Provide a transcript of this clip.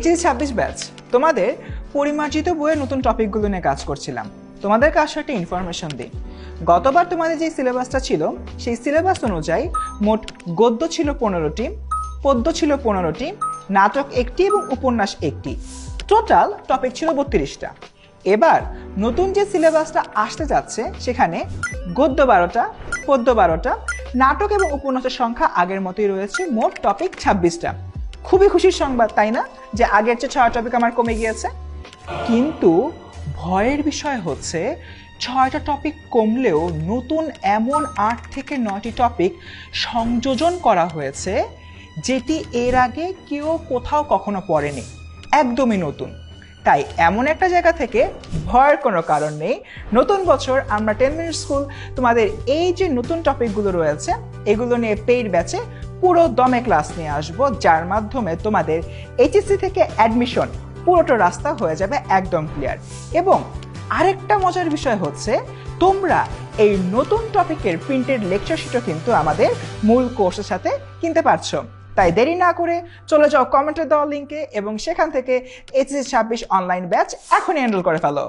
HSC 26 batch তোমাদের পরিমার্জিত বইয়ের নতুন টপিকগুলো নিয়ে কাজ করছিলাম। তোমাদের কাছে একটা ইনফরমেশন দিই, গতবার তোমাদের যে সিলেবাসটা ছিল সেই সিলেবাস অনুযায়ী মোট গদ্য ছিল 15টি, পদ্য ছিল 15টি, নাটক 1টি এবং উপন্যাস 1টি। টোটাল টপিক ছিল 32টা। এবার নতুন যে সিলেবাসটা আসতে যাচ্ছে সেখানে গদ্য 12টা, পদ্য 12টা, নাটক এবং উপন্যাসের সংখ্যা আগের মতোই রয়েছে, মোট টপিক 26টা। খুবই খুশির সংবাদ, তাই না? যে আগের চেয়ে 6 টপিক আমার কমে গিয়েছে। কিন্তু ভয়ের বিষয় হচ্ছে 6টা টপিক কমলেও নতুন এমন 8 থেকে 9টি টপিক সংযোজন করা হয়েছে যেটি এর আগে কেউ কোথাও কখনো পড়েনি, একদমই নতুন। তাই এমন একটা জায়গা থেকে ভয়ের কোনো কারণ নেই। নতুন বছর আমরা 10 মিনিট স্কুল তোমাদের এই যে নতুন টপিকগুলো রয়েছে এগুলো নিয়ে পেইড ব্যাচে পুরো দমে ক্লাস নিয়ে আসবো, যার মাধ্যমে তোমাদের এইচএসসি থেকে অ্যাডমিশন পুরোটা রাস্তা হয়ে যাবে একদম ক্লিয়ার। এবং আরেকটা মজার বিষয় হচ্ছে তোমরা এই নতুন টপিকের প্রিন্টেড লেকচার শিটও কিন্তু আমাদের মূল কোর্সের সাথে কিনতে পারছো। তাই দেরি না করে চলে যাও কমেন্টে দেওয়া লিঙ্কে এবং সেখান থেকে HSC 26 অনলাইন ব্যাচ এখনই এনরোল করে ফেলো।